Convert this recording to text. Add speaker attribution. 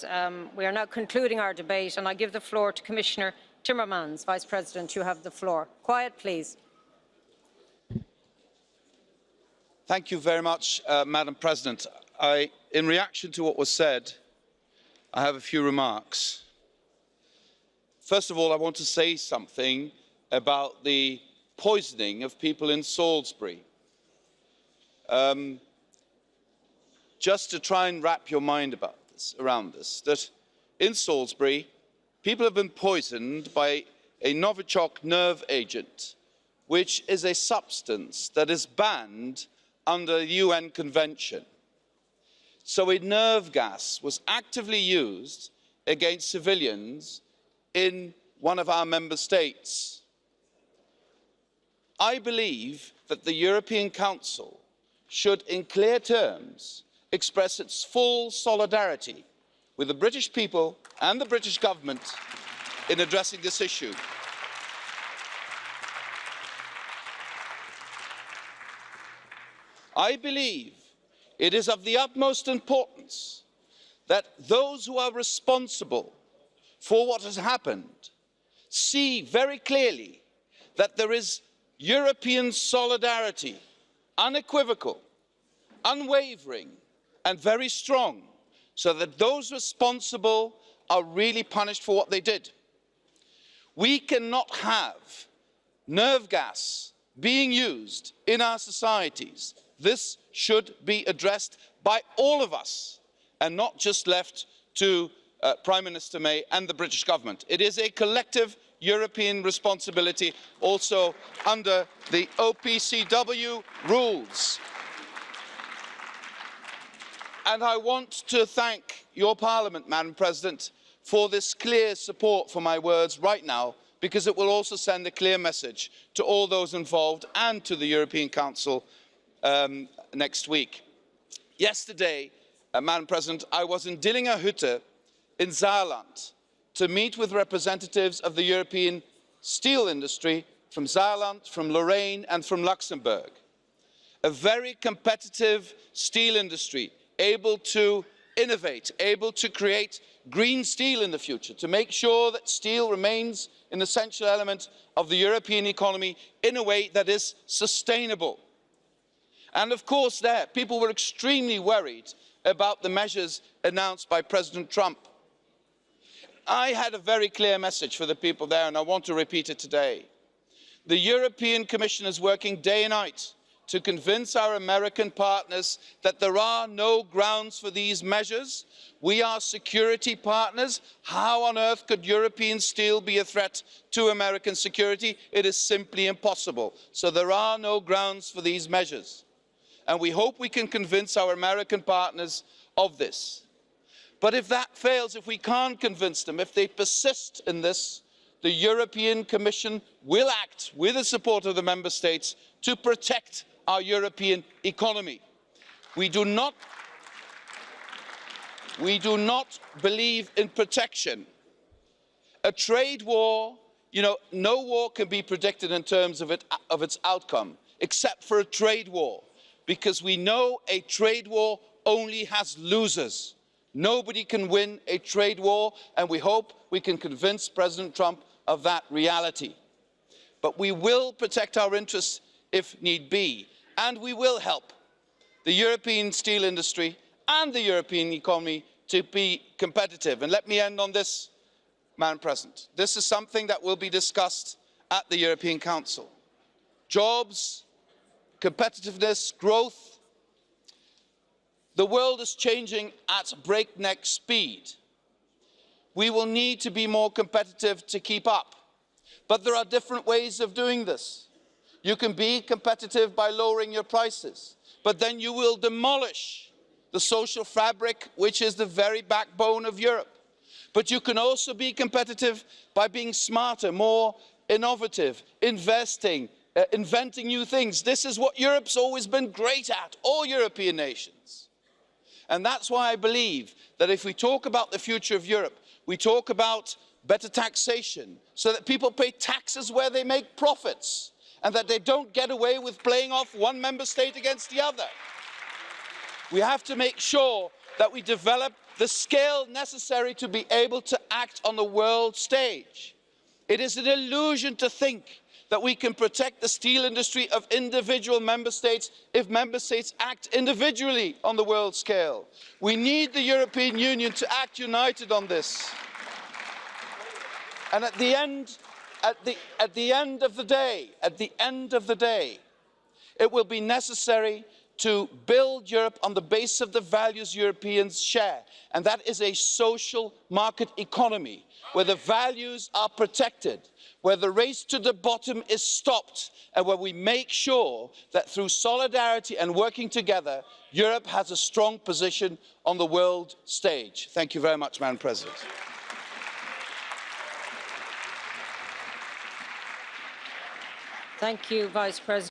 Speaker 1: We are now concluding our debate, and I give the floor to Commissioner Timmermans. Vice President, you have the floor. Quiet, please.
Speaker 2: Thank you very much, Madam President. In reaction to what was said, I have a few remarks. First of all, I want to say something about the poisoning of people in Salisbury. Just to try and wrap your mind around this, that in Salisbury, people have been poisoned by a Novichok nerve agent, which is a substance that is banned under the UN Convention. So a nerve gas was actively used against civilians in one of our member states. I believe that the European Council should, in clear terms, express its full solidarity with the British people and the British government in addressing this issue. I believe it is of the utmost importance that those who are responsible for what has happened see very clearly that there is European solidarity, unequivocal, unwavering, and very strong, so that those responsible are really punished for what they did. We cannot have nerve gas being used in our societies. This should be addressed by all of us and not just left to Prime Minister May and the British government. It is a collective European responsibility, also under the OPCW rules. And I want to thank your Parliament, Madam President, for this clear support for my words right now, because it will also send a clear message to all those involved and to the European Council next week. Yesterday, Madam President, I was in Dillingerhütte in Saarland to meet with representatives of the European steel industry from Saarland, from Lorraine and from Luxembourg. A very competitive steel industry, able to innovate, able to create green steel in the future, to make sure that steel remains an essential element of the European economy in a way that is sustainable. And of course there, people were extremely worried about the measures announced by President Trump. I had a very clear message for the people there, and I want to repeat it today. The European Commission is working day and night to convince our American partners that there are no grounds for these measures. We are security partners. How on earth could European steel be a threat to American security? It is simply impossible. So there are no grounds for these measures. And we hope we can convince our American partners of this. But if that fails, if we can't convince them, if they persist in this, the European Commission will act with the support of the Member States to protect our European economy. We do not believe in protection. A trade war, no war can be predicted in terms of its outcome, except for a trade war, because we know a trade war only has losers. Nobody can win a trade war, and we hope we can convince President Trump of that reality. But we will protect our interests if need be, and we will help the European steel industry and the European economy to be competitive. And let me end on this, Madam President. This is something that will be discussed at the European Council. Jobs, competitiveness, growth. The world is changing at breakneck speed. We will need to be more competitive to keep up. But there are different ways of doing this. You can be competitive by lowering your prices, but then you will demolish the social fabric, which is the very backbone of Europe. But you can also be competitive by being smarter, more innovative, investing, inventing new things. This is what Europe's always been great at, all European nations. And that's why I believe that if we talk about the future of Europe, we talk about better taxation, so that people pay taxes where they make profits, and that they don't get away with playing off one member state against the other. We have to make sure that we develop the scale necessary to be able to act on the world stage. It is an illusion to think that we can protect the steel industry of individual member states if member states act individually on the world scale. We need the European Union to act united on this. And at the end of the day, it will be necessary to build Europe on the basis of the values Europeans share, and that is a social market economy where the values are protected, where the race to the bottom is stopped, and where we make sure that through solidarity and working together, Europe has a strong position on the world stage. Thank you very much, Madam President.
Speaker 1: Thank you, Vice President.